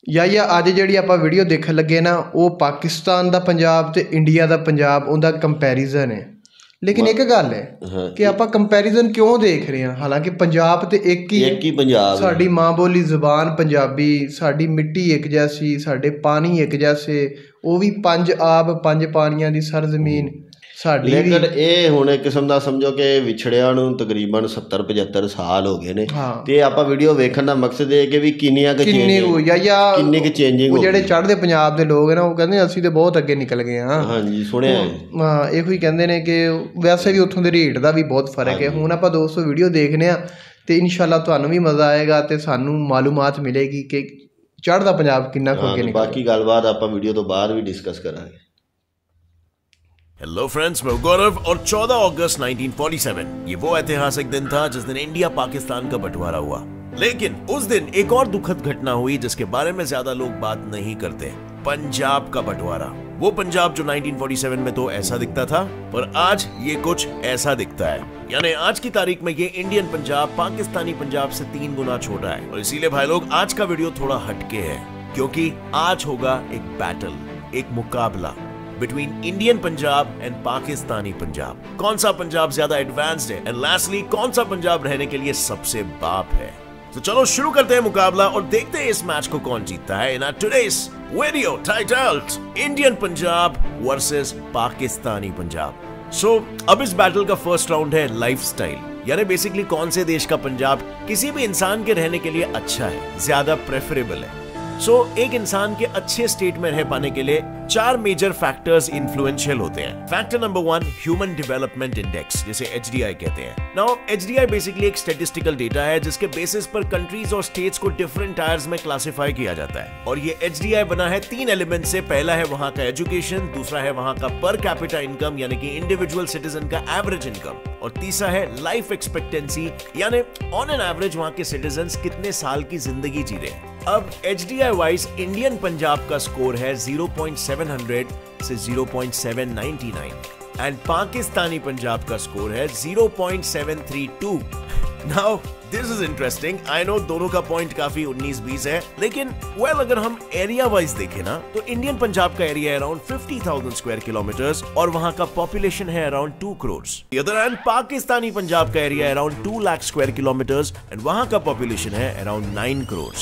या अज जी आप वीडियो देखने लगे ना वो पाकिस्तान का पंजाब तो इंडिया का पंजाब उनका कंपैरिजन है। लेकिन एक गल है कि आप कंपैरिजन क्यों देख रहे हैं, हालांकि पंजाब तो एक ही पंजाब, साडी माँ बोली जबान पंजाबी, साडी मिट्टी एक जैसी, साडे पानी एक जैसे, वो भी पंज आब पंज पानियां दी सरजमीन साडी। लेकिन ये हुण एक किस्म का समझो कि विछड़िया नूं तकरीबन 70-75 साल हो गए ने। ते आपां वीडियो वेखण दा मकसद है कि भी किन्नी चेंजिंग जिहड़े चढ़दे पंजाब दे लोग है ना वो कहंदे असीं ते बहुत अगे निकल गए हां। हाँ जी सुनिया हाँ इहो ही कहंदे ने कि वैसे भी उत्थों दे रेट दा भी बहुत फर्क है। हुण आपां दोस्तों वीडियो देखने आ ते इंशाअल्लाह तुहानूं भी मज़ा आएगा ते सानूं मालूमात मिलेगी कि चढ़दा पंजाब किन्ना कुछ अगे निकल। बाकी गलबात आपां वीडियो तो बाद भी डिस्कस करांगे। हेलो फ्रेंड्स, मैं गौरव और 14 अगस्त 1947 ये वो ऐतिहासिक दिन था जिस दिन इंडिया पाकिस्तान का बंटवारा हुआ। लेकिन उस दिन एक और दुखद घटना हुई जिसके बारे में ज्यादा लोग बात नहीं करते, पंजाब का बंटवारा। वो पंजाब जो 1947 में तो ऐसा दिखता था, पर आज ये कुछ ऐसा दिखता है। यानी आज की तारीख में ये इंडियन पंजाब पाकिस्तानी पंजाब से 3 गुना छोटा है। और इसीलिए भाई लोग आज का वीडियो थोड़ा हटके है, क्योंकि आज होगा एक बैटल, एक मुकाबला between Indian Punjab and Pakistani Punjab. कौन सा पंजाब ज्यादा एडवांस्ड है एंड लास्टली कौन सा पंजाब रहने के लिए सबसे बाप है। तो चलो शुरू करते हैं मुकाबला और देखते हैं इस मैच को कौन जीतता है। In today's video titled Indian Punjab versus Pakistani Punjab. So अब इस बैटल का फर्स्ट राउंड है लाइफस्टाइल, यानी बेसिकली कौन से देश का पंजाब किसी भी इंसान के रहने के लिए अच्छा है, ज्यादा प्रेफरेबल है। एक इंसान के अच्छे स्टेट में रह पाने के लिए 4 मेजर फैक्टर्स इन्फ्लुएंशियल होते हैं। Factor number 1 human development index, जिसे HDI कहते हैं। नाउ HDI बेसिकली एक स्टैटिस्टिकल डेटा है जिसके बेसिस पर कंट्रीज और स्टेट्स को डिफरेंट टायर्स में क्लासिफाई किया जाता है। और ये HDI बना है 3 एलिमेंट से। पहला है वहां का एजुकेशन, दूसरा है वहां का पर कैपिटा इनकम यानी कि इंडिविजुअल सिटीजन का एवरेज इनकम, और तीसरा है लाइफ एक्सपेक्टेंसी यानी ऑन एन एवरेज वहां के सिटीजन कितने साल की जिंदगी जी रहे हैं। अब HDI वाइज इंडियन पंजाब का स्कोर है 0.700 से 0.799 एंड पाकिस्तानी पंजाब का स्कोर है 0.732। Now this is interesting. I know दोनों का पॉइंट काफी 19-20 है, लेकिन अगर हम एरिया वाइज देखें ना तो इंडियन पंजाब का एरिया है अराउंड 50,000 स्क्वायर किलोमीटर्स और वहां का पॉपुलेशन है around 2 crore. Other hand Pakistani Punjab का एरिया है around 2 lakh square kilometres and वहां का पॉपुलेशन है around 9 crore.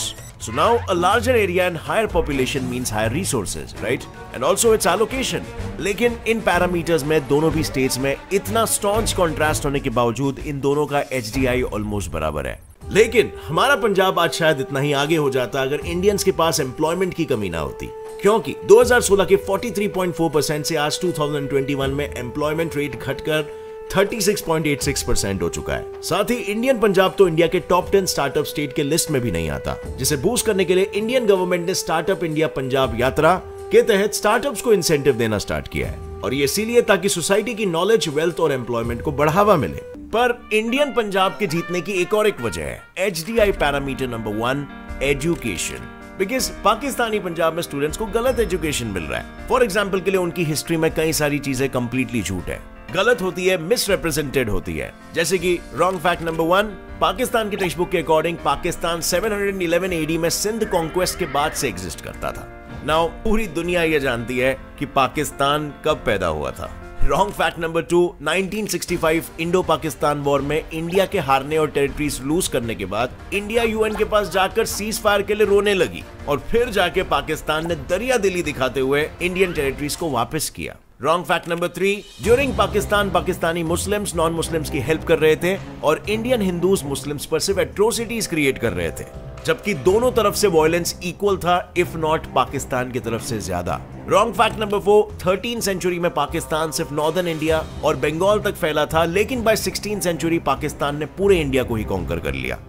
So now a larger area and higher population means higher resources, right? And also its allocation. लेकिन इन पैरामीटर्स में दोनों भी स्टेट्स में इतना स्टॉन्च कॉन्ट्रास्ट होने के बावजूद इन दोनों का HDI ऑलमोस्ट बराबर है। लेकिन हमारा पंजाब आज शायद इतना ही आगे हो जाता अगर इंडियंस के पास एम्प्लॉयमेंट की कमी ना होती, क्योंकि 2016 के 43.4% से आज 2021 में एम्प्लॉयमेंट रेट घटकर 36.86% हो चुका है। साथ ही इंडियन पंजाब तो इंडिया के टॉप 10 स्टार्टअप स्टेट के लिस्ट में भी नहीं आता, जिसे बूस्ट करने के लिए इंडियन गवर्नमेंट ने स्टार्टअप इंडिया पंजाब यात्रा के तहत स्टार्टअप्स को इंसेंटिव देना स्टार्ट किया है। और ये इसीलिए ताकि सोसाइटी की नॉलेज, वेल्थ और एम्प्लॉयमेंट को बढ़ावा मिले। पर इंडियन पंजाब के जीतने की एक वजह है HDI parameter number 1 education. Because Pakistani Punjab में स्टूडेंट्स को गलत एजुकेशन मिल रहा है। फॉर एग्जाम्पल के लिए उनकी हिस्ट्री में कई सारी चीजें कंप्लीटली झूठ है, गलत होती है, मिसरिप्रेजेंटेड होती है। जैसे कि रॉन्ग फैक्ट नंबर 1, पाकिस्तान की टेक्स्ट बुक के अकॉर्डिंग पाकिस्तान 711 AD में सिंध कॉन्क्वेस्ट के बाद से एग्जिस्ट करता था। नाउ पूरी दुनिया ये जानती है कि पाकिस्तान कब पैदा हुआ था। Wrong fact number 2, 1965 Indo Pakistan war में इंडिया के हारने और टेरिटरीज लूज करने के बाद इंडिया UN के पास जाकर सीज फायर के लिए रोने लगी और फिर जाके पाकिस्तान ने दरिया दिली दिखाते हुए इंडियन टेरिटरीज को वापस किया। Wrong fact number 3, during Pakistan Pakistani Muslims non Muslims की हेल्प कर रहे थे और इंडियन हिंदूज मुस्लिम्स पर सिर्फ एट्रोसिटीज क्रिएट कर रहे थे, जबकि दोनों तरफ से वायलेंस इक्वल था, इफ नॉट पाकिस्तान की तरफ से ज्यादा। Wrong fact number 4, 13th century में पाकिस्तान सिर्फ नॉर्दर्न इंडिया और बंगाल तक फैला था, लेकिन बाय 16th सेंचुरी पाकिस्तान ने पूरे इंडिया को ही कॉन्कर कर लिया।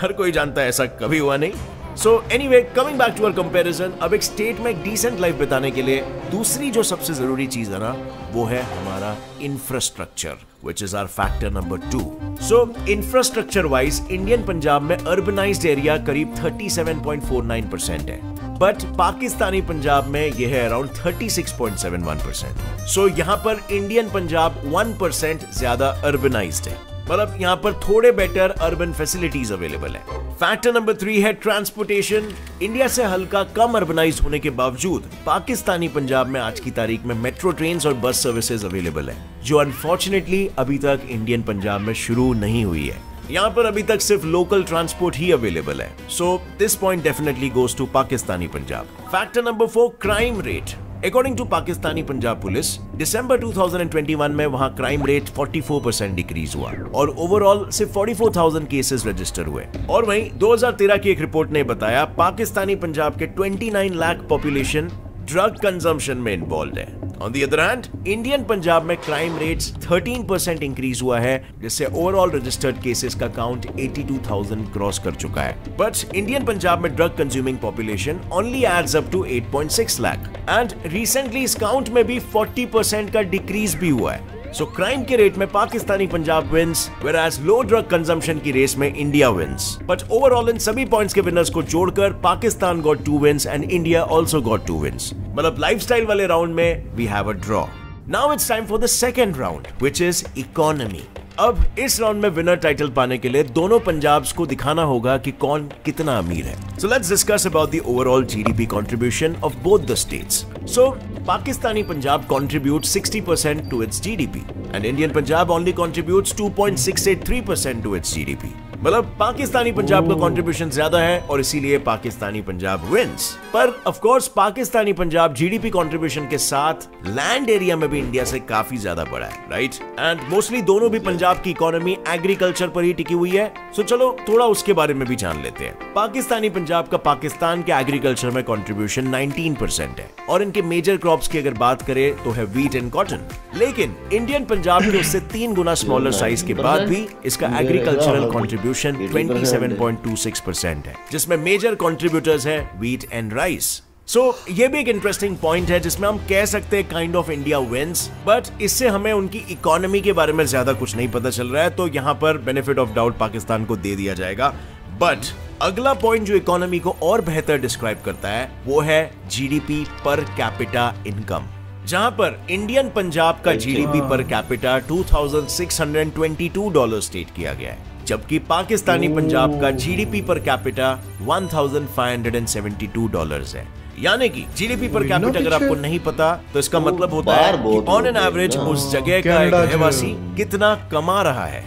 हर कोई जानता है ऐसा कभी हुआ नहीं। So anyway, coming back to our comparison, अब एक स्टेट में एक डिसेंट लाइफ बिताने के लिए दूसरी जो सबसे जरूरी चीज है ना वो है हमारा infrastructure, which is our factor number 2. So infrastructure wise Indian Punjab में अर्बनाइज्ड एरिया करीब 37.49% है, बट पाकिस्तानी पंजाब में यह है अराउंड 36.71%। सो यहाँ पर इंडियन पंजाब 1% ज्यादा अर्बनाइज्ड है। मतलब यहाँ पर थोड़े बेटर अर्बन फैसिलिटीज अवेलेबल है। फैक्टर नंबर 3 है ट्रांसपोर्टेशन। इंडिया से हल्का कम अर्बनाइज होने के बावजूद पाकिस्तानी पंजाब में आज की तारीख में मेट्रो ट्रेन और बस सर्विसेज अवेलेबल है, जो अनफॉर्चुनेटली अभी तक इंडियन पंजाब में शुरू नहीं हुई है। यहाँ पर अभी तक सिर्फ लोकल ट्रांसपोर्ट ही अवेलेबल है। So this point definitely goes to Pakistani Punjab. Factor number 4, crime rate. According to Pakistani Punjab police, December 2021 में वहां क्राइम रेट 44% डिक्रीज हुआ और ओवरऑल सिर्फ 44,000 केसेस रजिस्टर हुए। और वहीं 2013 की एक रिपोर्ट ने बताया पाकिस्तानी पंजाब के 29 लाख पॉपुलेशन ड्रग कंजम्पशन में इन्वॉल्व है। On the other hand, Indian Punjab में क्राइम रेट्स 13% इंक्रीज हुआ है, जिससे ओवरऑल रजिस्टर्ड केसेस का काउंट 82,000 क्रॉस कर चुका है। बट इंडियन पंजाब में drug consuming population only adds up to 8.6 lakh and recently इस काउंट में भी 40% का डिक्रीज भी हुआ है। सो क्राइम के रेट में Pakistani Punjab wins, whereas low drug consumption की रेस में इंडिया विंस। बट ओवरऑल इन सभी पॉइंट्स के विनर्स को जोड़कर Pakistan got 2 wins and India also got 2 wins. मतलब लाइफस्टाइल वाले राउंड में we have a draw. Now it's time for the second round, which is economy. अब इस राउंड में विनर टाइटल पाने के लिए दोनों पंजाब्स को दिखाना होगा कि कौन कितना अमीर है। So let's discuss about the overall GDP contribution of both the states. So Pakistani Punjab contributes 60% to its GDP and Indian Punjab only contributes 2.683% to its GDP। मतलब पाकिस्तानी पंजाब का कंट्रीब्यूशन ज्यादा है और इसीलिए पाकिस्तानी पंजाब विंस। पर of course Pakistani Punjab GDP contribution के साथ land area में भी इंडिया से काफी ज्यादा बड़ा है, राइट? एंड मोस्टली दोनों भी पंजाब की इकोनॉमी एग्रीकल्चर पर ही टिकी हुई है। सो चलो थोड़ा उसके बारे में भी जान लेते हैं। पाकिस्तानी पंजाब का पाकिस्तान के एग्रीकल्चर में कंट्रीब्यूशन 19% है और इनके मेजर क्रॉप्स की अगर बात करें तो है व्हीट एंड कॉटन। लेकिन इंडियन पंजाब के उससे 3 गुना स्मॉलर साइज के बाद भी इसका एग्रीकल्चरल कंट्रीब्यूशन 27.26% है, जिसमें मेजर कंट्रीब्यूटर्स है व्हीट एंड राइस। सो ये भी एक इंटरेस्टिंग पॉइंट है जिसमें हम कह सकते हैं kind of India wins, but इससे हमें उनकी इकोनॉमी के बारे में ज्यादा कुछ नहीं पता चल रहा है, तो यहाँ पर बेनिफिट ऑफ डाउट पाकिस्तान को दे दिया जाएगा। बट अगला पॉइंट जो इकोनॉमी को और बेहतर डिस्क्राइब करता है वो है जीडीपी पर कैपिटा इनकम, जहां पर इंडियन पंजाब का जीडीपी पर कैपिटा $2,622 स्टेट किया गया है, जबकि पाकिस्तानी पंजाब का जीडीपी पर कैपिटा $1,572 है। यानी कि जीडीपी पर कैपिटा अगर आपको नहीं पता तो इसका मतलब होता है कि ऑन एन एवरेज उस जगह का एक रहवासी कितना कमा रहा है।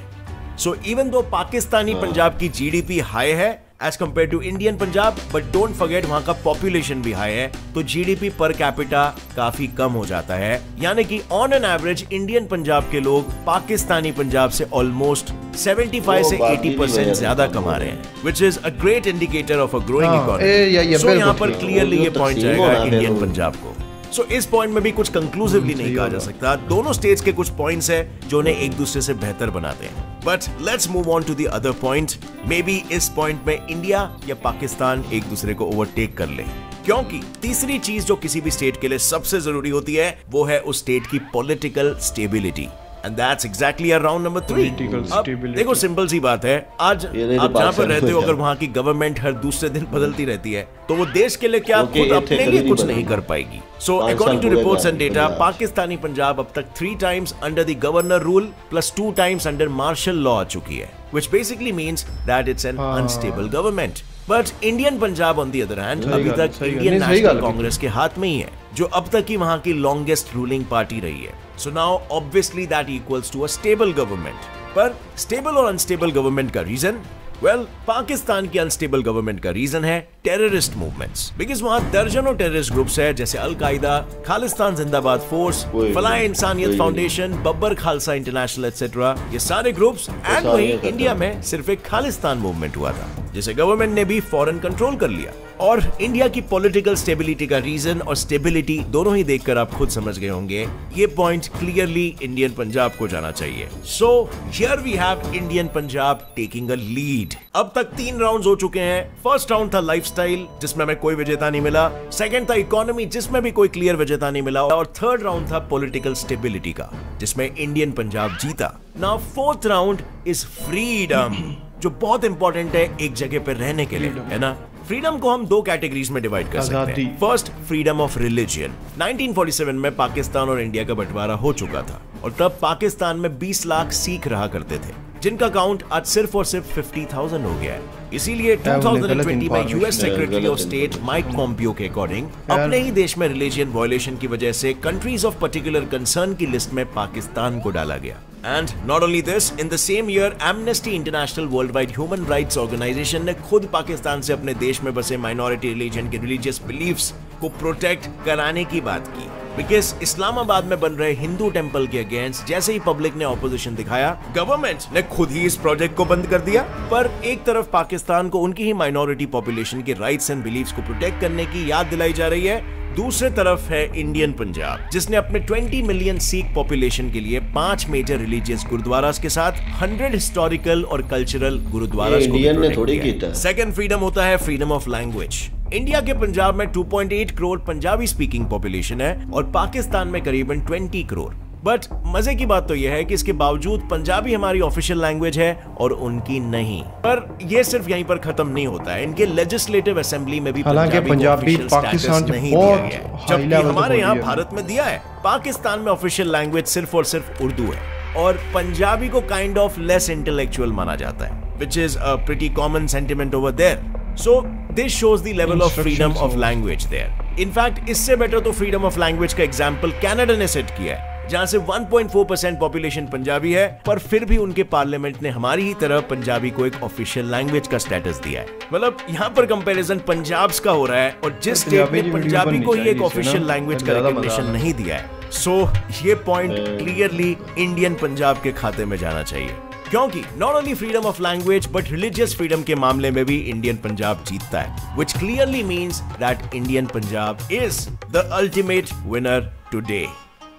So even though Pakistani Punjab की जीडीपी हाई है as compare to Indian Punjab, but don't forget वहां का पॉपुलेशन भी हाई है, तो जीडीपी पर कैपिटा काफी कम हो जाता है। यानी कि on an average Indian Punjab के लोग पाकिस्तानी पंजाब से ऑलमोस्ट 75 से 80% ज्यादा कमा रहे हैं, which is a great indicator of a growing economy। So यहाँ पर क्लियरली ये पॉइंट जाएगा इंडियन पंजाब को। सो इस पॉइंट में भी कुछ कंक्लूसिवली नहीं कहा जा सकता। दोनों स्टेट्स के कुछ पॉइंट्स हैं जो उन्हें एक दूसरे से बेहतर बनाते हैं। But let's move on to the other point. Maybe इस पॉइंट में इंडिया या पाकिस्तान एक दूसरे को ओवरटेक कर ले, क्योंकि तीसरी चीज जो किसी भी स्टेट के लिए सबसे जरूरी होती है वो है उस स्टेट की political stability. And that's exactly our round number 3। अब देखो सिंपल सी बात है, आज आप जहाँ पर रहते हो अगर वहाँ की गवर्नमेंट हर दूसरे दिन बदलती रहती है तो वो देश के लिए क्या खुद अपने लिए कुछ नहीं कर पाएगी। So according to reports and data, Pakistani Punjab अब तक 3 times under the governor rule plus 2 times under martial law आ चुकी है, which basically means that it's an unstable government। But Indian Punjab on the other hand अभी तक इंडियन नेशनल कांग्रेस के हाथ में ही है, जो अब तक की वहां की लॉन्गेस्ट रूलिंग पार्टी रही है। So now obviously that equals to a stable government. पर स्टेबल और अनस्टेबल गवर्नमेंट का रीजन, वेल पाकिस्तान की अनस्टेबल गवर्नमेंट का रीजन है टेररिस्ट मूवमेंट्स, बिकॉज वहां दर्जनों टेररिस्ट ग्रुप्स है जैसे अल-कायदा, खालिस्तान जिंदाबाद फोर्स, फलाह इंसानियत foundation, Babbar Khalsa international etcetera. ये सारे ग्रुप्स एंड वहीं इंडिया में सिर्फ एक खालिस्तान मूवमेंट हुआ था जिसे गवर्नमेंट ने भी फौरन कंट्रोल कर लिया। और इंडिया की पॉलिटिकल स्टेबिलिटी का रीजन और स्टेबिलिटी दोनों ही देखकर आप खुद समझ गए होंगे, ये पॉइंट क्लियरली इंडियन पंजाब को जाना चाहिए। So here we have Indian Punjab taking a lead. अब तक 3 राउंड्स हो चुके हैं। फर्स्ट राउंड था लाइफस्टाइल जिसमें हमें कोई विजेता नहीं मिला, सेकंड था इकोनॉमी जिसमें भी कोई क्लियर विजेता नहीं मिला, और थर्ड राउंड था पॉलिटिकल स्टेबिलिटी का जिसमें इंडियन पंजाब जीता। Now fourth round is freedom, जो बहुत इंपॉर्टेंट है एक जगह पर रहने के लिए, है ना। फ्रीडम को हम 2 कैटेगरीज में डिवाइड कर सकते हैं। First, freedom of religion. 1947 में पाकिस्तान और इंडिया का बंटवारा हो चुका था और तब पाकिस्तान में 20 लाख सिख रहा करते थे, जिनका काउंट आज सिर्फ और सिर्फ 50,000 हो गया है। इसीलिए 2020 में US secretary of state Mike Pompeo के अकॉर्डिंग अपने ही देश में रिलीजियन वायलेशन की वजह से कंट्रीज ऑफ पर्टिकुलर कंसर्न की लिस्ट में पाकिस्तान को डाला गया। And not only this, in the same year, Amnesty International Worldwide Human Rights Organization ने खुद पाकिस्तान से अपने देश में बसे माइनॉरिटी रिलीजन के रिलीजियस बिलीफ्स को प्रोटेक्ट कराने की बात की। बिकॉज इस्लामाबाद में बन रहे हिंदू टेम्पल के अगेंस्ट जैसे ही पब्लिक ने ऑपोजिशन दिखाया, गवर्नमेंट ने खुद ही इस प्रोजेक्ट को बंद कर दिया। पर एक तरफ पाकिस्तान को उनकी ही माइनॉरिटी पॉपुलेशन के राइट्स एंड बिलीफ्स को प्रोटेक्ट करने की याद दिलाई जा रही है, दूसरे तरफ है इंडियन पंजाब, जिसने अपने 20 मिलियन सिख पॉपुलेशन के लिए 5 मेजर रिलीजियस गुरुद्वारास के साथ 100 हिस्टोरिकल और कल्चरल गुरुद्वारास को इंडियन ने थोड़ी किया। सेकंड फ्रीडम होता है फ्रीडम ऑफ लैंग्वेज। इंडिया के पंजाब में 2.8 करोड़ पंजाबी स्पीकिंग पॉपुलेशन है और पाकिस्तान में करीबन 20 करोड़। बट मजे की बात तो यह है कि इसके बावजूद पंजाबी हमारी ऑफिशियल लैंग्वेज है और उनकी नहीं। पर यह सिर्फ यहीं पर खत्म नहीं होता है, इनके लेजिस्लेटिव असेंबली में भी पंजाबी पाकिस्तान नहीं दिया गया, जबकि हमारे यहाँ भारत में दिया है। पाकिस्तान में ऑफिशियल लैंग्वेज सिर्फ और सिर्फ उर्दू है और पंजाबी को काइंड ऑफ लेस इंटेलेक्चुअल माना जाता है, which is a pretty common sentiment over there. So this shows the level of freedom of language there. In fact, इससे बेटर तो freedom of language का एग्जाम्पल कनाडा ने सेट किया है, जहां से 1.4% पॉपुलेशन पंजाबी है, पर फिर भी उनके पार्लियामेंट ने हमारी ही तरह पंजाबी को एक ऑफिशियल लैंग्वेज का स्टेटस दिया है। मतलब यहाँ पर कंपैरिजन पंजाब का हो रहा है और जिस स्टेट ने पंजाबी को ही एक ऑफिशियल लैंग्वेज का रिकॉग्निशन नहीं दिया है। सो ये पॉइंट क्लियरली इंडियन पंजाब के खाते में जाना चाहिए, क्योंकि not only freedom of language but religious freedom के मामले में भी इंडियन पंजाब जीतता है, which clearly means that Indian Punjab is the ultimate winner today.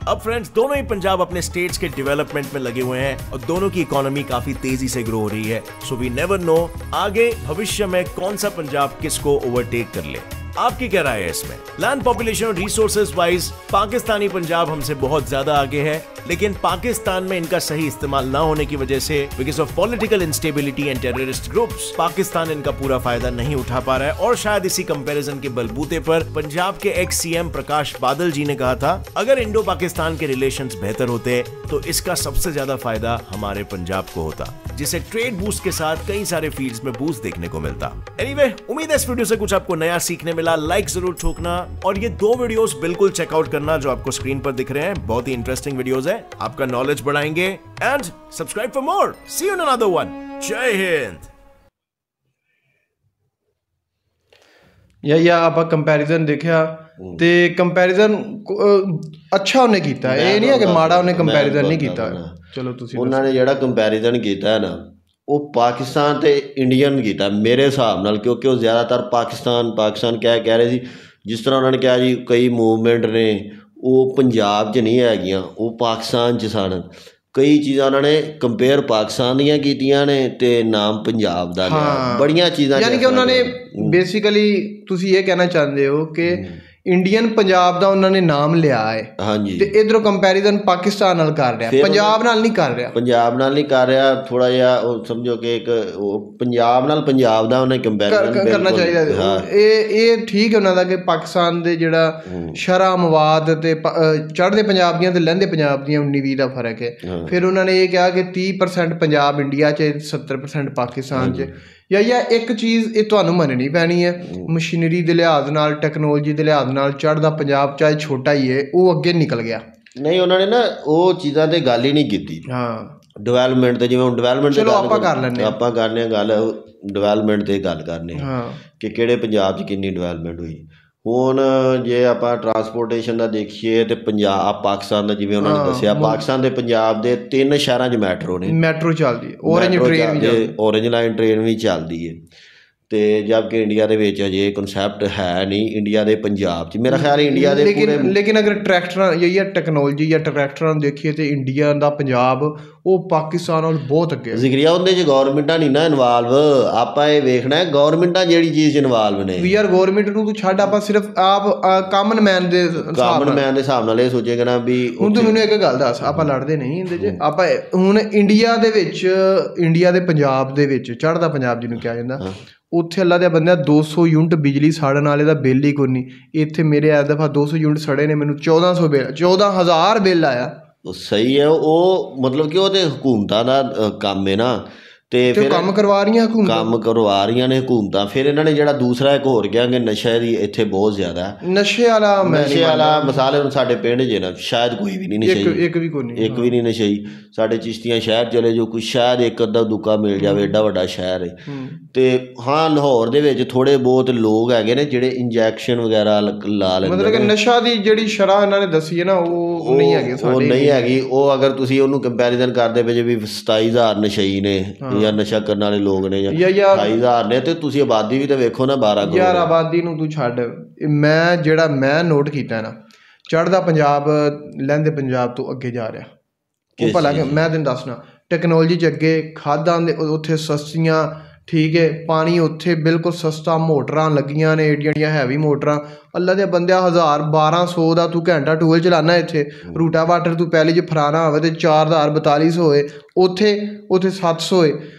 अब फ्रेंड्स, दोनों ही पंजाब अपने स्टेट्स के डेवलपमेंट में लगे हुए हैं और दोनों की इकोनॉमी काफी तेजी से ग्रो हो रही है। सो वी नेवर नो आगे भविष्य में कौन सा पंजाब किसको ओवरटेक कर ले। आपकी क्या राय है इसमें? लैंड पॉपुलेशन और रिसोर्सेज वाइज पाकिस्तानी पंजाब हमसे बहुत ज्यादा आगे है, लेकिन पाकिस्तान में इनका सही इस्तेमाल ना होने की वजह से because of political instability and terrorist groups Pakistan इनका पूरा फायदा नहीं उठा पा रहा है। और शायद इसी कंपैरिजन के बलबूते पर पंजाब के एक्स सीएम प्रकाश बादल जी ने कहा था, अगर इंडो पाकिस्तान के रिलेशंस बेहतर होते तो इसका सबसे ज्यादा फायदा हमारे पंजाब को होता, जिसे ट्रेड बूस्ट के साथ कई सारे फील्ड्स में बूस्ट देखने को मिलता। एनीवे, उम्मीद है इस वीडियो से कुछ आपको नया सीखने मिला। लाइक जरूर ठोकना और ये 2 वीडियोस बिल्कुल चेकआउट करना जो आपको स्क्रीन पर दिख रहे हैं, बहुत ही इंटरेस्टिंग वीडियोस है, आपका नॉलेज बढ़ाएंगे। And subscribe for more. See you in another one. जय हिंद। या ਆਪਾਂ ਕੰਪੈਰੀਜ਼ਨ ਦੇਖਿਆ ਤੇ ਕੰਪੈਰੀਜ਼ਨ ਅੱਛਾ ਉਹਨੇ ਕੀਤਾ, ਇਹ ਨਹੀਂ ਹੈ ਕਿ ਮਾੜਾ ਉਹਨੇ ਕੰਪੈਰੀਜ਼ਨ ਨਹੀਂ ਕੀਤਾ। ਚਲੋ ਤੁਸੀਂ ਉਹਨਾਂ ਨੇ ਜਿਹੜਾ ਕੰਪੈਰੀਜ਼ਨ ਕੀਤਾ ਨਾ ਉਹ ਪਾਕਿਸਤਾਨ ਤੇ ਇੰਡੀਅਨ ਕੀਤਾ ਮੇਰੇ ਹਿਸਾਬ ਨਾਲ, ਕਿਉਂਕਿ ਉਹ ਜ਼ਿਆਦਾਤਰ ਪਾਕਿਸਤਾਨ ਕਹਿ ਰਹੇ ਸੀ। ਜਿਸ ਤਰ੍ਹਾਂ ਉਹਨਾਂ ਨੇ ਕਿਹਾ ਜੀ ਕਈ ਮੂਵਮੈਂਟ ਨੇ ਉਹ ਪੰਜਾਬ 'ਚ ਨਹੀਂ ਹੈਗੀਆਂ, ਉਹ ਪਾਕਿਸਤਾਨ 'ਚ ਸਨ। ਕਈ ਚੀਜ਼ਾਂ ਉਹਨਾਂ ਨੇ ਕੰਪੇਅਰ ਪਾਕਿਸਤਾਨ ਦੀਆਂ ਕੀਤੀਆਂ ਨੇ ਤੇ ਨਾਮ ਪੰਜਾਬ ਦਾ ਲਿਆ, ਬੜੀਆਂ ਚੀਜ਼ਾਂ। ਯਾਨੀ ਕਿ ਉਹਨਾਂ ਨੇ ਬੇਸਿਕਲੀ ਤੁਸੀਂ ਇਹ ਕਹਿਣਾ ਚਾਹੁੰਦੇ ਹੋ ਕਿ ਇੰਡੀਅਨ ਪੰਜਾਬ ਦਾ ਉਹਨਾਂ ਨੇ ਨਾਮ ਲਿਆ ਹੈ, ਹਾਂਜੀ, ਤੇ ਇਧਰੋਂ ਕੰਪੈਰੀਜ਼ਨ ਪਾਕਿਸਤਾਨ ਨਾਲ ਕਰ ਰਿਹਾ, ਪੰਜਾਬ ਨਾਲ ਨਹੀਂ ਕਰ ਰਿਹਾ। ਪੰਜਾਬ ਨਾਲ ਨਹੀਂ ਕਰ ਰਿਹਾ, ਥੋੜਾ ਜਿਹਾ ਉਹ ਸਮਝੋ ਕਿ ਇੱਕ ਉਹ ਪੰਜਾਬ ਨਾਲ ਪੰਜਾਬ ਦਾ ਉਹਨੇ ਕੰਪੈਰੀਜ਼ਨ ਕਰਨਾ ਚਾਹੀਦਾ। ਇਹ ਠੀਕ ਹੈ ਉਹਨਾਂ ਦਾ ਕਿ ਪਾਕਿਸਤਾਨ ਦੇ ਜਿਹੜਾ ਸ਼ਰ੍ਹਾਮਵਾਦ ਤੇ ਚੜ੍ਹਦੇ ਪੰਜਾਬ ਦੀਆਂ ਤੇ ਲਹਿੰਦੇ ਪੰਜਾਬ ਦੀਆਂ 19-20 ਦਾ ਫਰਕ ਹੈ। ਫਿਰ ਉਹਨਾਂ ਨੇ ਇਹ ਕਿਹਾ ਕਿ 30% ਪੰਜਾਬ ਇੰਡੀਆ 'ਚ, 70% ਪਾਕਿਸਤਾਨ 'ਚ। ਜਾਂ ਇੱਕ ਚੀਜ਼ ਇਹ ਤੁਹਾਨੂੰ ਮੰਨਣੀ ਪੈਣੀ ਹੈ, ਮਸ਼ੀਨਰੀ ਦੇ ਲਿਹਾਜ਼ ਨਾਲ, ਟੈਕਨੋਲੋਜੀ ਦੇ ਲਿਹਾਜ਼ ਨਾਲ ਚੜ੍ਹਦਾ ਪੰਜਾਬ ਚਾਹੇ ਛੋਟਾ ਹੀ ਹੈ, ਉਹ ਅੱਗੇ ਨਿਕਲ ਗਿਆ। ਨਹੀਂ, ਉਹਨਾਂ ਨੇ ਨਾ ਉਹ ਚੀਜ਼ਾਂ 'ਤੇ ਗੱਲ ਹੀ ਨਹੀਂ ਕੀਤੀ। ਹਾਂ, ਡਿਵੈਲਪਮੈਂਟ 'ਤੇ, ਜਿਵੇਂ ਹੁਣ ਡਿਵੈਲਪਮੈਂਟ, ਚਲੋ ਆਪਾਂ ਕਰ ਲੈਂਦੇ, ਆਪਾਂ ਕਰਨੇ ਗੱਲ ਡਿਵੈਲਪਮੈਂਟ 'ਤੇ ਗੱਲ ਕਰਨੇ ਕਿ ਕਿਹੜੇ ਪੰਜਾਬ 'ਚ ਕਿੰਨੀ ਡਿਵੈਲਪਮੈਂਟ ਹੋਈ। ਹੁਣ ਜੇ ਆਪਾਂ ਟਰਾਂਸਪੋਰਟੇਸ਼ਨ ਦਾ ਦੇਖੀਏ ਤੇ ਪੰਜਾਬ ਪਾਕਿਸਤਾਨ ਦਾ, ਜਿਵੇਂ ਉਹਨਾਂ ਨੇ ਦੱਸਿਆ, ਪਾਕਿਸਤਾਨ ਦੇ ਪੰਜਾਬ ਦੇ 3 ਸ਼ਹਿਰਾਂ 'ਚ ਮੈਟਰੋ ਨੇ, ਮੈਟਰੋ ਚੱਲਦੀ, ਔਰੇਂਜ ਲਾਈਨ ਟ੍ਰੇਨ ਵੀ ਚੱਲਦੀ ਹੈ। ਤੇ ਜਦਕਿ ਇੰਡੀਆ ਦੇ ਵਿੱਚ ਅਜੇ ਕਨਸੈਪਟ ਹੈ ਨਹੀਂ, ਇੰਡੀਆ ਦੇ ਪੰਜਾਬ 'ਚ ਮੇਰਾ ਖਿਆਲ ਇੰਡੀਆ ਦੇ ਲੇਕਿਨ ਅਗਰ ਟਰੈਕਟਰਾਂ ਜਾਂ ਟੈਕਨੋਲੋਜੀ ਜਾਂ ਟਰੈਕਟਰਾਂ ਨੂੰ ਦੇਖੀਏ ਤੇ ਇੰਡੀਆ ਦਾ ਪੰਜਾਬ ਉਹ ਪਾਕਿਸਤਾਨ ਨਾਲ ਬਹੁਤ ਅੱਗੇ। ਜ਼ਿਕਰੀਆ ਉਹਦੇ 'ਚ ਗੌਰਮੈਂਟਾਂ ਨਹੀਂ ਨਾ ਇਨਵਾਲਵ, ਆਪਾਂ ਇਹ ਵੇਖਣਾ ਗੌਰਮੈਂਟਾਂ ਜਿਹੜੀ ਚੀਜ਼ 'ਚ ਇਨਵਾਲਵ ਨੇ। ਵੀ ਯਾਰ ਗੌਰਮੈਂਟ ਨੂੰ ਤੂੰ ਛੱਡ, ਆਪਾਂ ਸਿਰਫ ਆਪ ਕਾਮਨ ਮੈਨ ਦੇ ਹਿਸਾਬ ਨਾਲ ਇਹ ਸੋਚੇਗਾ ਨਾ ਵੀ। ਹੁਣ ਤੂੰ ਮੈਨੂੰ ਇੱਕ ਗੱਲ ਦੱਸ, ਆਪਾਂ ਲੜਦੇ ਨਹੀਂ ਇਹਦੇ 'ਚ, ਆਪਾਂ ਹੁਣ ਇੰਡੀਆ ਦੇ ਵਿੱਚ, ਇੰਡੀਆ ਦੇ ਪੰਜਾਬ ਦੇ ਵਿੱਚ, ਚੜ੍ਹਦਾ ਪੰਜਾਬ ਜਿਹਨੂੰ ਕਿਹਾ ਜਾਂਦਾ, ਉੱਥੇ ਅੱਲਾ ਦੇ ਬੰਦਿਆਂ 200 ਯੂਨਿਟ ਬਿਜਲੀ ਸਾੜਨ ਵਾਲੇ ਦਾ ਬਿੱਲ ਹੀ ਕੋਈ ਨਹੀਂ। ਇੱਥੇ ਮੇਰੇ ਇਸ ਦਫਾ 200 ਯੂਨਿਟ ਸੜੇ ਨੇ, ਮੈਨੂੰ 1400 ਬਿੱਲ, 14,000 ਬਿੱਲ ਆਇਆ ਸਹੀ ਹੈ ਉਹ, ਮਤਲਬ ਕਿ ਉਹ ਤੇ ਹਕੂਮਤਾਂ ਦਾ ਕੰਮ ਹੈ ਨਾ, ਤੇ ਫਿਰ ਕੰਮ ਕਰਵਾ ਰਹੀਆਂ ਹਕੂਮਤਾਂ, ਕੰਮ ਕਰਵਾ ਰਹੀਆਂ ਨੇ ਹਕੂਮਤਾਂ। ਫਿਰ ਇਹਨਾਂ ਨੇ ਜਿਹੜਾ ਦੂਸਰਾ ਇੱਕ ਹੋਰ ਕਿਹਾ ਕਿ ਨਸ਼ੇ ਦੀ ਇੱਥੇ ਬਹੁਤ ਜ਼ਿਆਦਾ, ਨਸ਼ੇ ਵਾਲਾ ਮਿਸਾਲ ਹੁਣ ਸਾਡੇ ਪਿੰਡ 'ਚ ਨਾ ਸ਼ਾਇਦ ਕੋਈ ਵੀ ਨਹੀਂ ਨਸ਼ਈ, ਇੱਕ ਵੀ ਨਹੀਂ ਨਸ਼ਈ। ਸਾਡੇ ਚਿਸ਼ਤੀਆਂ ਸ਼ਹਿਰ ਚਲੇ ਜੋ ਕੁਛ ਸ਼ਾਇਦ ਇੱਕ ਅੱਧਾ ਦੁੱਕਾ ਮਿਲ ਜਾਵੇ, ਏਡਾ ਵੱਡਾ ਸ਼ਹਿਰ ਹੈ। ਤੇ ਹਾਂ ਲਾਹੌਰ ਦੇ ਵਿੱਚ ਥੋੜ੍ਹੇ ਬਹੁਤ ਲੋਕ ਹੈਗੇ ਨੇ ਜਿਹੜੇ ਇੰਜੈਕਸ਼ਨ ਵਗੈਰਾ ਲਾ ਲੈਂਦੇ, ਮਤਲਬ ਕਿ ਨਸ਼ਾ ਦੀ ਜਿਹੜੀ ਸ਼ਰ੍ਹਾ ਇਹਨਾਂ ਨੇ ਦੱਸੀ ਹੈ ਨਾ ਉਹ ਨਹੀਂ ਹੈਗੀ, ਉਹ ਨਹੀਂ ਹੈਗੀ। ਉਹ ਅਗਰ ਤੁਸੀਂ ਉਹਨੂੰ ਕੰਪੈਰੀਜ਼ਨ ਕਰਦੇ ਪਏ ਜੇ ਵੀ 27,000 ਨਸ਼ਈ ਨੇ ਜਾਂ ਨਸ਼ਾ ਕਰਨ ਵਾਲੇ ਲੋਕ ਨੇ ਜਾਂ 28,000 ਨੇ, ਤੇ ਤੁਸੀਂ ਆਬਾਦੀ ਵੀ ਤਾਂ ਵੇਖੋ ਨਾ 12 ਕਰੋੜ। ਯਾਰ ਆਬਾਦੀ ਨੂੰ ਤੂੰ ਛੱਡ, ਮੈਂ ਨੋਟ ਕੀਤਾ ਨਾ, ਚੜ੍ਹਦਾ ਪੰਜਾਬ ਲਹਿੰਦੇ ਪੰਜਾਬ ਤੋਂ ਅੱਗੇ ਜਾ ਰਿਹਾ। ਉਹ ਭਲਾ ਕਿ ਮੈਂ ਤੈਨੂੰ ਦੱਸਣਾ ਟੈਕਨੋਲੋਜੀ 'ਚ ਅੱਗੇ, ਖਾਦਾਂ ਦੇ ਉੱਥੇ ਸਸਤੀਆਂ, ਠੀਕ ਹੈ, ਪਾਣੀ ਉੱਥੇ ਬਿਲਕੁਲ ਸਸਤਾ, ਮੋਟਰਾਂ ਲੱਗੀਆਂ ਨੇ ਏਡੀਆਂ ਹੈਵੀ ਮੋਟਰਾਂ। ਅੱਲਾ ਦੇ ਬੰਦਿਆ 1000-1200 ਦਾ ਤੂੰ ਘੰਟਾ ਟੂਲ ਚਲਾਉਣਾ ਇੱਥੇ। ਰੂਟਾ ਵਾਟਰ ਤੂੰ ਪਹਿਲੇ ਜੇ ਫਰਾਣਾ ਹੋਵੇ ਤੇ 4000-4200 ਹੋਏ, ਉੱਥੇ 700 ਹੋਏ।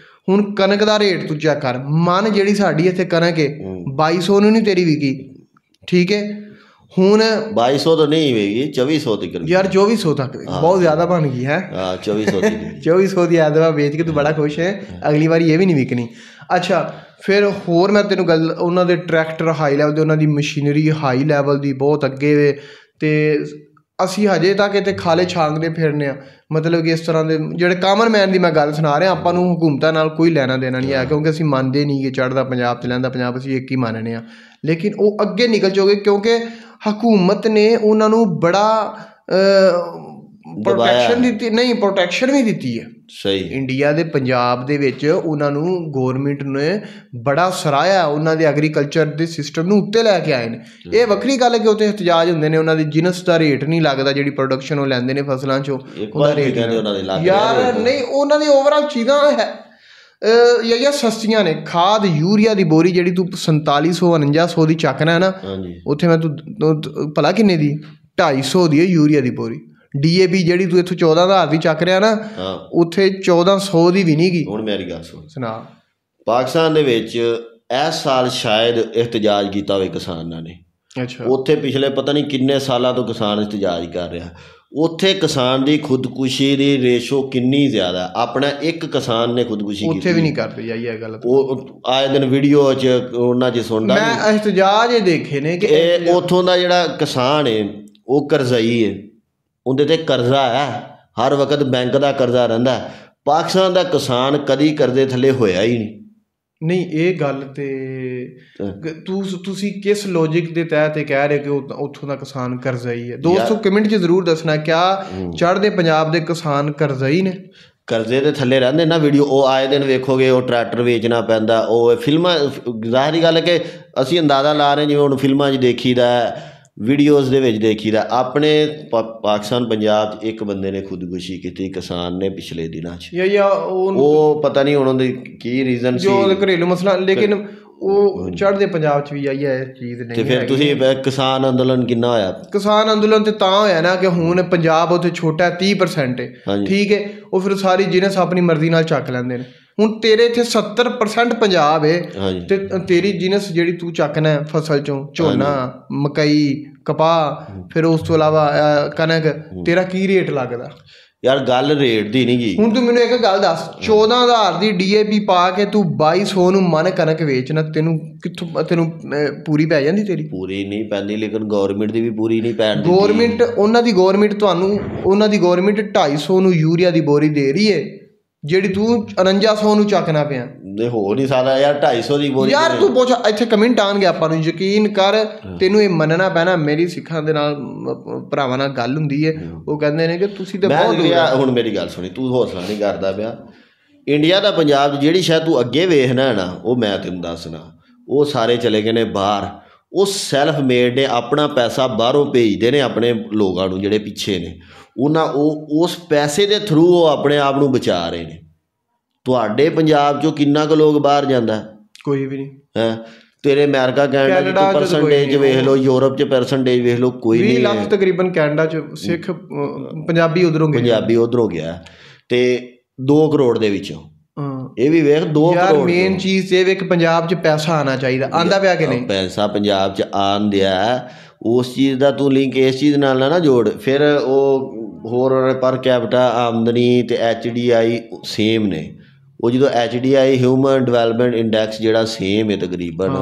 ਹੁਣ ਕਣਕ ਦਾ ਰੇਟ ਤੂੰ ਚੈੱਕ ਕਰ, ਮਨ ਜਿਹੜੀ ਸਾਡੀ ਇੱਥੇ ਕਣਕ ਹੈ 2200 ਨੂੰ ਨਹੀਂ ਤੇਰੀ ਵਿਕੀ, ਠੀਕ ਹੈ। ਹੁਣ 2200 ਤਾਂ ਨਹੀਂ ਹੋਏਗੀ, 2400 ਤੱਕ ਯਾਰ, 2400 ਤੱਕ ਬਹੁਤ ਜ਼ਿਆਦਾ ਬਣ ਗਈ ਹੈ। 2400 ਦੀ ਐਦਵਾ ਵੇਚ ਕੇ ਤੂੰ ਬੜਾ ਖੁਸ਼ ਹੈ, ਅਗਲੀ ਵਾਰੀ ਇਹ ਵੀ ਨਹੀਂ ਵਿਕਣੀ। ਅੱਛਾ, ਫਿਰ ਹੋਰ ਮੈਂ ਤੈਨੂੰ ਗੱਲ, ਉਹਨਾਂ ਦੇ ਟਰੈਕਟਰ ਹਾਈ ਲੈਵਲ ਦੇ, ਉਹਨਾਂ ਦੀ ਮਸ਼ੀਨਰੀ ਹਾਈ ਲੈਵਲ ਦੀ ਬਹੁਤ ਅੱਗੇ ਵੇ, ਅਤੇ ਅਸੀਂ ਹਜੇ ਤੱਕ ਇੱਥੇ ਖਾਲੇ ਛਾਂਗਦੇ ਫਿਰਨੇ ਆ। ਮਤਲਬ ਕਿ ਇਸ ਤਰ੍ਹਾਂ ਦੇ ਜਿਹੜੇ ਕਾਮਨ ਮੈਨ ਦੀ ਮੈਂ ਗੱਲ ਸੁਣਾ ਰਿਹਾ, ਆਪਾਂ ਨੂੰ ਹਕੂਮਤਾਂ ਨਾਲ ਕੋਈ ਲੈਣਾ ਦੇਣਾ ਨਹੀਂ ਹੈ, ਕਿਉਂਕਿ ਅਸੀਂ ਮੰਨਦੇ ਨਹੀਂ ਕਿ ਚੜ੍ਹਦਾ ਪੰਜਾਬ ਤੇ ਲਹਿੰਦਾ ਪੰਜਾਬ, ਅਸੀਂ ਇੱਕ ਹੀ ਮੰਨਦੇ ਹਾਂ। ਲੇਕਿਨ ਉਹ ਅੱਗੇ ਨਿਕਲ ਚੁੱਕੇ ਕਿਉਂਕਿ ਹਕੂਮਤ ਨੇ ਉਹਨਾਂ ਨੂੰ ਬੜਾ ਪ੍ਰੋਟੈਕਸ਼ਨ ਦਿੱਤੀ, ਨਹੀਂ ਪ੍ਰੋਟੈਕਸ਼ਨ ਵੀ ਦਿੱਤੀ ਹੈ। ਸਹੀ, ਇੰਡੀਆ ਦੇ ਪੰਜਾਬ ਦੇ ਵਿੱਚ ਉਹਨਾਂ ਨੂੰ ਗੌਰਮੈਂਟ ਨੇ ਬੜਾ ਸਰਾਹਿਆ, ਉਹਨਾਂ ਦੇ ਐਗਰੀਕਲਚਰ ਦੇ ਸਿਸਟਮ ਨੂੰ ਉੱਤੇ ਲੈ ਕੇ ਆਏ ਨੇ। ਇਹ ਵੱਖਰੀ ਗੱਲ ਹੈ ਕਿ ਉੱਥੇ ਇhtਜਾਜ ਹੁੰਦੇ ਨੇ, ਉਹਨਾਂ ਦੀ ਜਿਨਸ ਦਾ ਰੇਟ ਨਹੀਂ ਲੱਗਦਾ, ਜਿਹੜੀ ਪ੍ਰੋਡਕਸ਼ਨ ਉਹ ਲੈਂਦੇ ਨੇ ਫਸਲਾਂ 'ਚੋਂ, ਉਹਦਾ ਰੇਟ ਯਾਰ ਨਹੀਂ, ਉਹਨਾਂ ਦੀ ਓਵਰਆਲ ਚੀਜ਼ਾਂ ਹੈ ਜਾਂ ਸਸਤੀਆਂ ਨੇ। ਖਾਦ ਯੂਰੀਆ ਦੀ ਬੋਰੀ ਜਿਹੜੀ ਤੂੰ 4700-4900 ਦੀ ਚੱਕਣਾ ਹੈ ਨਾ, ਉੱਥੇ ਮੈਂ ਤੂੰ ਭਲਾ ਕਿੰਨੇ ਦੀ 250 ਦੀ ਹੈ ਯੂਰੀਆ ਦੀ ਬੋਰੀ। DAP ਜਿਹੜੀ ਤੂੰ ਇੱਥੋਂ 14,000 ਦੀ ਚੱਕ ਰਿਹਾ ਨਾ, ਉੱਥੇ 1400 ਦੀ ਵੀ ਨਹੀਂ ਗੀ। ਹੁਣ ਮੇਰੀ ਗੱਲ ਸੁਣਾ, ਪਾਕਿਸਤਾਨ ਦੇ ਵਿੱਚ ਇਸ ਸਾਲ ਸ਼ਾਇਦ ਇhtਜਾਜ ਕੀਤਾ ਹੋਵੇ ਕਿਸਾਨਾਂ ਨੇ। ਅੱਛਾ, ਉੱਥੇ ਪਿਛਲੇ ਪਤਾ ਨਹੀਂ ਕਿੰਨੇ ਸਾਲਾਂ ਤੋਂ ਕਿਸਾਨ ਇhtਜਾਜ ਕਰ ਰਿਹਾ। ਉੱਥੇ ਕਿਸਾਨ ਦੀ ਖੁਦਕੁਸ਼ੀ ਦੀ ਰੇਸ਼ੋ ਕਿੰਨੀ ਜ਼ਿਆਦਾ, ਆਪਣਾ ਇੱਕ ਕਿਸਾਨ ਨੇ ਖੁਦਕੁਸ਼ੀ ਕੀਤੀ, ਉੱਥੇ ਵੀ ਨਹੀਂ ਕਰਦੇ ਜਾਈ ਇਹ ਗੱਲ। ਉਹ ਆਏ ਦਿਨ ਵੀਡੀਓ 'ਚ ਉਹਨਾਂ 'ਚ ਸੁਣਦਾ, ਮੈਂ ਇhtਜਾਜ ਇਹ ਦੇਖੇ ਨੇ ਕਿ ਇਹ ਉੱਥੋਂ ਦਾ ਜਿਹੜਾ ਕਿਸਾਨ ਹੈ ਉਹ ਕਰਜ਼ਾਈ ਹੈ, ਉਹਦੇ 'ਤੇ ਕਰਜ਼ਾ ਹੈ, ਹਰ ਵਕਤ ਬੈਂਕ ਦਾ ਕਰਜ਼ਾ ਰਹਿੰਦਾ। ਪਾਕਿਸਤਾਨ ਦਾ ਕਿਸਾਨ ਕਦੀ ਕਰਜ਼ੇ ਥੱਲੇ ਹੋਇਆ ਹੀ ਨਹੀਂ। ਇਹ ਗੱਲ ਤੇ ਤੁਸੀਂ ਕਿਸ ਲੌਜਿਕ ਦੇ ਤਹਿਤ ਇਹ ਕਹਿ ਰਹੇ ਕਿ ਉੱਥੋਂ ਦਾ ਕਿਸਾਨ ਕਰਜ਼ਾਈ ਹੈ? ਦੋਸਤੋ ਕਮੈਂਟ 'ਚ ਜ਼ਰੂਰ ਦੱਸਣਾ, ਕਿਆ ਚੜ੍ਹਦੇ ਪੰਜਾਬ ਦੇ ਕਿਸਾਨ ਕਰਜ਼ਾਈ ਨੇ? ਕਰਜ਼ੇ ਦੇ ਥੱਲੇ ਰਹਿੰਦੇ ਨਾ। ਵੀਡੀਓ ਉਹ ਆਏ ਦਿਨ ਵੇਖੋਗੇ, ਉਹ ਟਰੈਕਟਰ ਵੇਚਣਾ ਪੈਂਦਾ, ਉਹ ਫਿਲਮਾਂ, ਜ਼ਾਹਿਰੀ ਗੱਲ ਹੈ ਕਿ ਅਸੀਂ ਅੰਦਾਜ਼ਾ ਲਾ ਰਹੇ ਜਿਵੇਂ ਹੁਣ ਫਿਲਮਾਂ 'ਚ ਦੇਖੀਦਾ, ਵੀਡੀਓਜ਼ ਦੇ ਵਿੱਚ ਦੇਖੀਦਾ। ਆਪਣੇ ਪਾਕਿਸਤਾਨ ਪੰਜਾਬ 'ਚ ਇੱਕ ਬੰਦੇ ਨੇ ਖੁਦਕੁਸ਼ੀ ਕੀਤੀ ਕਿਸਾਨ ਨੇ ਪਿਛਲੇ ਦਿਨਾਂ 'ਚ, ਉਹ ਪਤਾ ਨਹੀਂ ਉਹਨਾਂ ਦੇ ਕੀ ਰੀਜ਼ਨ ਸੀ, ਘਰੇਲੂ ਮਸਲਾ। ਲੇਕਿਨ ਉਹ ਚੜ੍ਹਦੇ ਪੰਜਾਬ 'ਚ ਵੀ ਆਈ ਹੈ ਇਹ ਚੀਜ਼ ਨਹੀਂ। ਤੇ ਫਿਰ ਤੁਸੀਂ ਕਿਸਾਨ ਅੰਦੋਲਨ ਕਿੰਨਾ ਹੋਇਆ? ਕਿਸਾਨ ਅੰਦੋਲਨ ਤੇ ਤਾਂ ਹੋਇਆ ਨਾ ਕਿ ਹੁਣ ਪੰਜਾਬ ਉੱਥੇ ਛੋਟਾ 30% ਹੈ, ਠੀਕ ਹੈ। ਉਹ ਫਿਰ ਸਾਰੀ ਜਿਨਸ ਆਪਣੀ ਮਰਜ਼ੀ ਨਾਲ ਚੱਕ ਲੈਂਦੇ ਨੇ। ਹੁਣ ਤੇਰੇ ਇੱਥੇ 70% ਪੰਜਾਬ ਹੈ, ਤੇ ਤੇਰੀ ਜਿਨਸ ਜਿਹੜੀ ਤੂੰ ਚੱਕਣਾ ਫਸਲ 'ਚੋਂ, ਝੋਨਾ, ਮਕਈ, ਕਪਾਹ, ਫਿਰ ਉਸ ਤੋਂ ਇਲਾਵਾ ਕਣਕ, ਤੇਰਾ ਕੀ ਰੇਟ ਲੱਗਦਾ? ਯਾਰ ਗੱਲ ਰੇਟ ਦੀ ਨਹੀਂ ਗੀ। ਹੁਣ ਤੂੰ ਮੈਨੂੰ ਇੱਕ ਗੱਲ ਦੱਸ, 14,000 ਦੀ DAP ਪਾ ਕੇ ਤੂੰ 2200 ਨੂੰ ਮਨ ਕਣਕ ਵੇਚਣਾ, ਤੈਨੂੰ ਪੂਰੀ ਪੈ ਜਾਂਦੀ? ਤੇਰੀ ਪੂਰੀ ਨਹੀਂ ਪੈਂਦੀ, ਲੇਕਿਨ ਗੌਰਮੈਂਟ ਦੀ ਵੀ ਪੂਰੀ ਨਹੀਂ ਪੈਂਦੀ। ਉਹਨਾਂ ਦੀ ਗੌਰਮੈਂਟ 250 ਨੂੰ ਯੂਰੀਆ ਦੀ ਬੋਰੀ ਦੇ ਰਹੀ ਹੈ, ਜਿਹੜੀ ਤੂੰ 4900 ਨੂੰ ਚੱਕਣਾ ਪਿਆ। ਹੋ ਨਹੀਂ ਸਕਦਾ ਯਾਰ, 250 ਦੀ ਬੋਰੀ। ਯਾਰ ਤੂੰ ਪੁੱਛ, ਇੱਥੇ ਕਮੈਂਟ ਆਉਣਗੇ, ਆਪਾਂ ਨੂੰ ਯਕੀਨ ਕਰ, ਤੈਨੂੰ ਇਹ ਮੰਨਣਾ ਪੈਣਾ। ਮੇਰੀ ਸਿੱਖਾਂ ਦੇ ਨਾਲ ਭਰਾਵਾਂ ਨਾਲ ਗੱਲ ਹੁੰਦੀ ਹੈ, ਉਹ ਕਹਿੰਦੇ ਨੇ ਕਿ ਤੁਸੀਂ ਤਾਂ ਬਹੁਤ। ਹੁਣ ਮੇਰੀ ਗੱਲ ਸੁਣੀ, ਤੂੰ ਹੌਸਲਾ ਨਹੀਂ ਕਰਦਾ ਪਿਆ। ਇੰਡੀਆ ਦਾ ਪੰਜਾਬ ਜਿਹੜੀ ਸ਼ਾਇਦ ਤੂੰ ਅੱਗੇ ਵੇਖਣਾ ਹੈ ਨਾ, ਉਹ ਮੈਂ ਤੈਨੂੰ ਦੱਸਣਾ, ਉਹ ਸਾਰੇ ਚਲੇ ਗਏ ਨੇ ਬਾਹਰ। ਉਹ ਸੈਲਫ ਮੇਡ ਨੇ, ਆਪਣਾ ਪੈਸਾ ਬਾਹਰੋਂ ਭੇਜਦੇ ਨੇ ਆਪਣੇ ਲੋਕਾਂ ਨੂੰ ਜਿਹੜੇ ਪਿੱਛੇ ਨੇ, ਉਸ ਪੈਸੇ ਦੇ ਥਰੂ ਉਹ ਆਪਣੇ ਆਪ ਨੂੰ ਬਚਾ ਰਹੇ ਨੇ। ਤੁਹਾਡੇ ਪੰਜਾਬ 'ਚੋਂ ਕਿੰਨਾ ਕੁ ਲੋਕ ਬਾਹਰ ਜਾਂਦਾ? ਕੋਈ ਵੀ ਨਹੀਂ ਹੈ। ਤੇਰੇ ਅਮਰੀਕਾ ਕੈਨੇਡਾ 'ਚ ਪਰਸੈਂਟੇਜ ਵੇਖ ਲਓ, ਯੂਰਪ 'ਚ ਪਰਸੈਂਟੇਜ ਵੇਖ ਲਓ, ਕੋਈ ਨਹੀਂ। 20 ਲੱਖ ਤਕਰੀਬਨ ਕੈਨੇਡਾ 'ਚ ਸਿੱਖ ਪੰਜਾਬੀ ਉੱਧਰੋਂ ਗਿਆ, ਤੇ 2 ਕਰੋੜ ਦੇ ਵਿੱਚੋਂ ਇਹ ਵੀ ਵੇਖ 2 ਕਰੋੜ। ਮੇਨ ਚੀਜ਼ ਇਹ ਵੇਖ, ਪੰਜਾਬ 'ਚ ਪੈਸਾ ਆਉਣਾ ਚਾਹੀਦਾ, ਆਉਂਦਾ ਪਿਆ ਕਿ ਨਹੀਂ? ਪੈਸਾ ਪੰਜਾਬ 'ਚ ਆਉਣ ਦਿਆ, ਉਸ ਚੀਜ਼ ਦਾ ਤੂੰ ਲਿੰਕ ਇਸ ਚੀਜ਼ ਨਾਲ ਨਾ ਜੋੜ। ਫਿਰ ਉਹ ਹੋਰ ਪਰ ਕੈਪੀਟਾ ਆਮਦਨੀ ਤੇ HDI ਸੇਮ ਨੇ। ਉਹ ਜਦੋਂ HDI ਹਿਊਮਨ ਡਿਵੈਲਪਮੈਂਟ ਇੰਡੈਕਸ ਜਿਹੜਾ ਸੇਮ ਹੈ ਤਕਰੀਬਨ,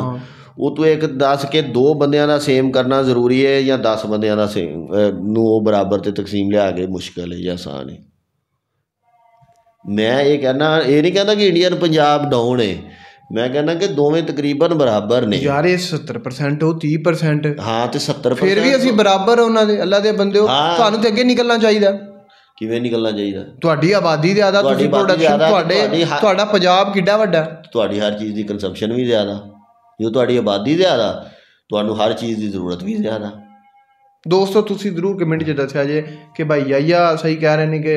ਉਹ ਤੋਂ ਇੱਕ ਦੱਸ ਕੇ 2 ਬੰਦਿਆਂ ਦਾ ਸੇਮ ਕਰਨਾ ਜ਼ਰੂਰੀ ਹੈ ਜਾਂ 10 ਬੰਦਿਆਂ ਦਾ ਸੇਮ ਨੂੰ ਉਹ ਬਰਾਬਰ ਤੇ ਤਕਸੀਮ ਲਿਆ ਕੇ ਮੁਸ਼ਕਿਲ ਹੈ ਜਾਂ ਆਸਾਨ ਹੈ। ਮੈਂ ਇਹ ਕਹਿੰਦਾ, ਇਹ ਨਹੀਂ ਕਹਿੰਦਾ ਕਿ ਇੰਡੀਅਨ ਪੰਜਾਬ ਡਾਊਨ ਹੈ, ਮੈਂ ਕਹਿੰਦਾ ਕਿ ਦੋਵੇਂ ਤਕਰੀਬਨ ਬਰਾਬਰ ਨੇ ਯਾਰ। ਇਹ 70% ਉਹ 30%, ਹਾਂ ਤੇ 70% ਫਿਰ ਵੀ ਅਸੀਂ ਬਰਾਬਰ ਉਹਨਾਂ ਦੇ, ਅੱਲਾ ਦੇ ਬੰਦੇ ਹੋ। ਤੁਹਾਨੂੰ ਤੇ ਅੱਗੇ ਨਿਕਲਣਾ ਚਾਹੀਦਾ। ਕਿਵੇਂ ਨਿਕਲਣਾ ਚਾਹੀਦਾ? ਤੁਹਾਡੀ ਆਬਾਦੀ ਜ਼ਿਆਦਾ, ਤੁਸੀਂ ਪ੍ਰੋਡਕਸ਼ਨ, ਤੁਹਾਡਾ ਪੰਜਾਬ ਕਿੱਡਾ ਵੱਡਾ, ਤੁਹਾਡੀ ਹਰ ਚੀਜ਼ ਦੀ ਕੰਜ਼ੰਪਸ਼ਨ ਵੀ ਜ਼ਿਆਦਾ। ਜਦੋਂ ਤੁਹਾਡੀ ਆਬਾਦੀ ਜ਼ਿਆਦਾ, ਤੁਹਾਨੂੰ ਹਰ ਚੀਜ਼ ਦੀ ਜ਼ਰੂਰਤ ਵੀ ਜ਼ਿਆਦਾ। ਦੋਸਤੋ ਤੁਸੀਂ ਜ਼ਰੂਰ ਕਮੈਂਟ 'ਚ ਦੱਸਿਆ ਜੇ ਕਿ ਭਾਈ ਯਾਹੀਆ ਸਹੀ ਕਹਿ ਰਹੇ ਨੇ ਕਿ